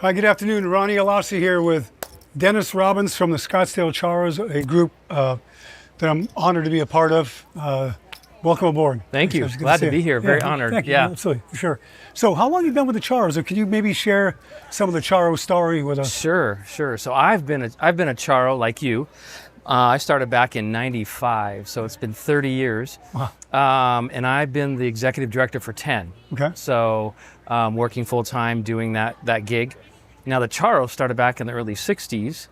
Hi, good afternoon. Rauni Alassi here with Dennis Robbins from the Scottsdale Charros, a group that I'm honored to be a part of. Welcome aboard. Thank you. Glad to be here. Very honored. Thank you. Yeah, Absolutely, for sure. So how long have you been with the Charros? Or could you maybe share some of the Charro story with us? Sure. So I've been a Charro like you. I started back in '95, so it's been 30 years. Wow. And I've been the executive director for 10. Okay. So working full time doing that gig. Now the Charros started back in the early 60s.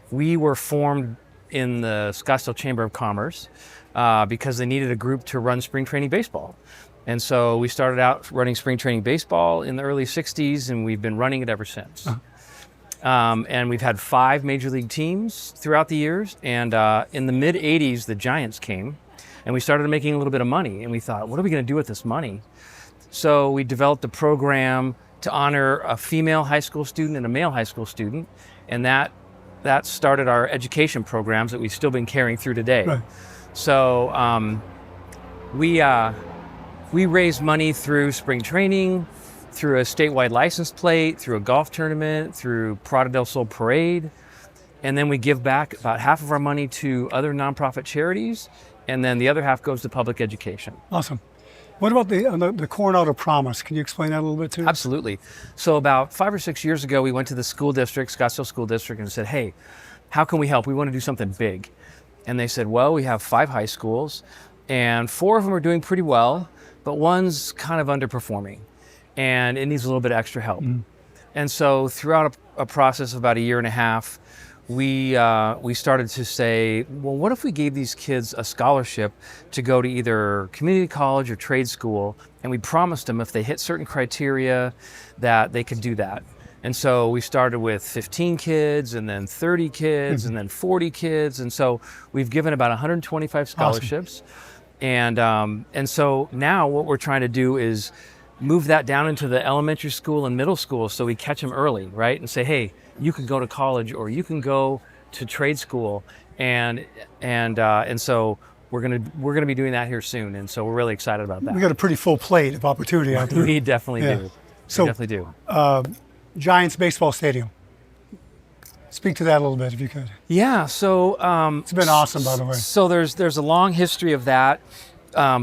We were formed in the Scottsdale Chamber of Commerce because they needed a group to run spring training baseball. And so we started out running spring training baseball in the early 60s, and we've been running it ever since. And we've had 5 major league teams throughout the years. And in the mid 80s, the Giants came and we started making a little bit of money. And we thought, what are we going to do with this money? So we developed a program to honor a female high school student and a male high school student. And that started our education programs that we've still been carrying through today. Right. So we raise money through spring training, through a statewide license plate, through a golf tournament, through Prada del Sol Parade. And then we give back about half of our money to other nonprofit charities, and then the other half goes to public education. Awesome. What about the Coronado Promise? Can you explain that a little bit too? Absolutely. So about 5 or 6 years ago, we went to the school district, Scottsdale School District, and said, hey, how can we help? We want to do something big. And they said, well, we have 5 high schools, and 4 of them are doing pretty well, but one's kind of underperforming, and it needs a little bit of extra help. And so throughout a process of about a year and a half, we started to say, well, what if we gave these kids a scholarship to go to either community college or trade school, and we promised them if they hit certain criteria that they could do that. And so we started with 15 kids, and then 30 kids, and then 40 kids, and so we've given about 125 scholarships. Awesome. And so now what we're trying to do is move that down into the elementary school and middle school, so we catch them early, right? And say, hey, you can go to college or you can go to trade school, and so we're gonna be doing that here soon, and so we're really excited about that. We got a pretty full plate of opportunity out there. We definitely do. So, we definitely do. Giants baseball stadium. Speak to that a little bit if you could. Yeah. So it's been awesome, by the way. So there's a long history of that.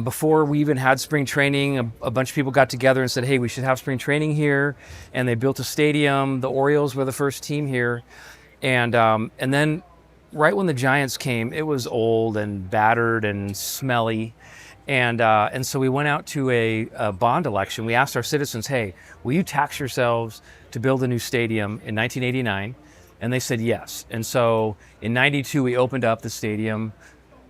Before we even had spring training, a bunch of people got together and said, hey, we should have spring training here. And they built a stadium. The Orioles were the first team here. And then right when the Giants came, it was old and battered and smelly. And so we went out to a bond election. We asked our citizens, hey, will you tax yourselves to build a new stadium in 1989? And they said yes. And so in 92, we opened up the stadium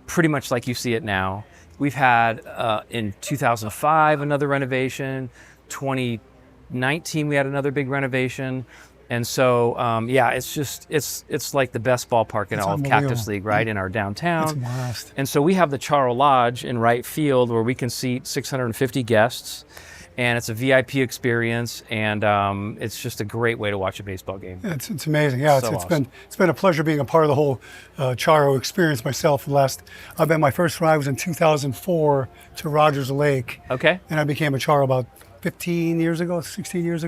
pretty much like you see it now. We've had, in 2005, another renovation. 2019, we had another big renovation. And so, it's like the best ballpark in all of Cactus League, right, in our downtown. It's a blast. And so we have the Charro Lodge in right field where we can seat 650 guests. And it's a VIP experience, and it's just a great way to watch a baseball game. It's amazing. Yeah, it's awesome. It's been a pleasure being a part of the whole Charro experience myself. My first ride was in 2004 to Rogers Lake. Okay. And I became a Charro about 16 years ago,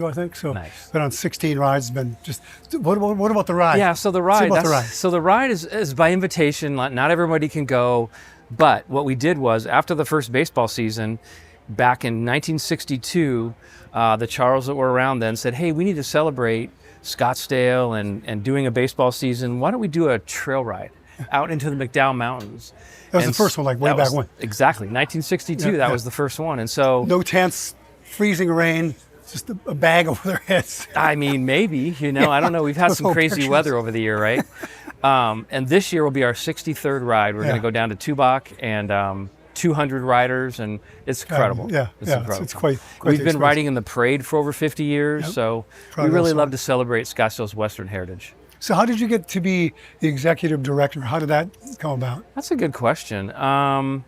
I think. So nice. Been on 16 rides. Been just. What about the ride? Yeah. So the ride. So the ride is by invitation. Not everybody can go, but what we did was after the first baseball season, back in 1962, the Charros that were around then said, hey, we need to celebrate Scottsdale and doing a baseball season. Why don't we do a trail ride out into the McDowell Mountains? That was the first one, way back when. Exactly, 1962, that was the first one. And so no tents, freezing rain, just a bag over their heads. I mean, maybe, I don't know. We've had some crazy weather over the year, right? And this year will be our 63rd ride. We're going to go down to Tubac and 200 riders, and it's incredible. It's incredible. It's quite We've been riding in the parade for over 50 years, so we really love to celebrate Scottsdale's Western heritage. So how did you get to be the executive director? How did that come about? That's a good question. I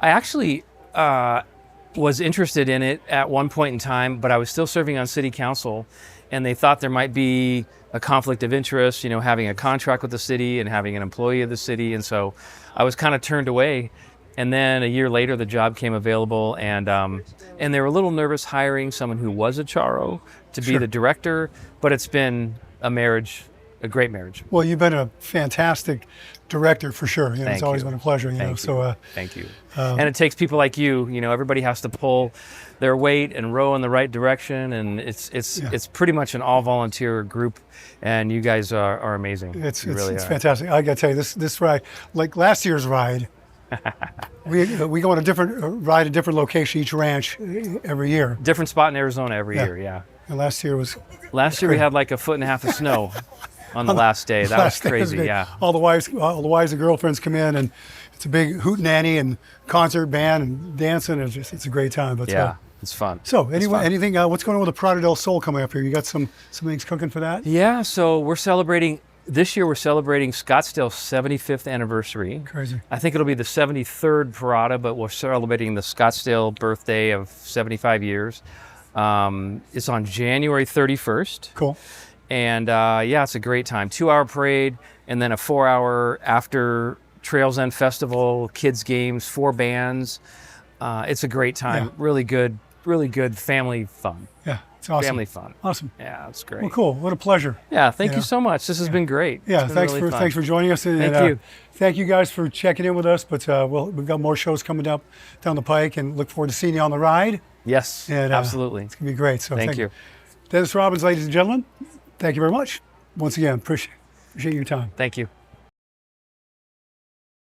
actually was interested in it at one point in time, but I was still serving on city council, and they thought there might be a conflict of interest, having a contract with the city and having an employee of the city, and so I was kind of turned away. And then a year later, the job came available, and they were a little nervous hiring someone who was a Charro to be Sure. the director, but it's been a marriage, a great marriage. Well, you've been a fantastic director for sure. You know, Thank it's always you. been a pleasure. You know, Thank you. so Thank you. And it takes people like you. You know, everybody has to pull their weight and row in the right direction, and it's pretty much an all volunteer group. And you guys are amazing. it's You really are. fantastic. I got to tell you, this ride, like last year's ride, we go on a different ride, a different location each ranch every year. Different spot in Arizona every year. Yeah. And last year was Last year we had like a foot and a half of snow on the last day. That was last day was crazy. big. Yeah. All the wives and girlfriends come in, and it's a big hootenanny and concert band and dancing. It's a great time. But Yeah. It's fun. so It's anyway, fun. anything? What's going on with the Prado del Sol coming up here? You got some things cooking for that? Yeah. So we're celebrating this year. We're celebrating Scottsdale's 75th anniversary. Crazy. I think it'll be the 73rd Parada, but we're celebrating the Scottsdale birthday of 75 years. It's on January 31st. Cool. And yeah, it's a great time. 2-hour parade, and then a 4-hour after Trails End Festival, kids games, 4 bands. It's a great time. Yeah. Really good family fun. Yeah, it's awesome. Family fun. Awesome. Yeah, it's great. Well, cool. What a pleasure. Yeah, thank Yeah. you so much. This has been great. Yeah, It's been really fun. thanks for joining us. And, Thank you. Thank you guys for checking in with us. But we've got more shows coming up down the pike, and look forward to seeing you on the ride. Yes, And, absolutely. It's gonna be great. So Thank you. Dennis Robbins, ladies and gentlemen. Thank you very much. Once again, appreciate your time. Thank you.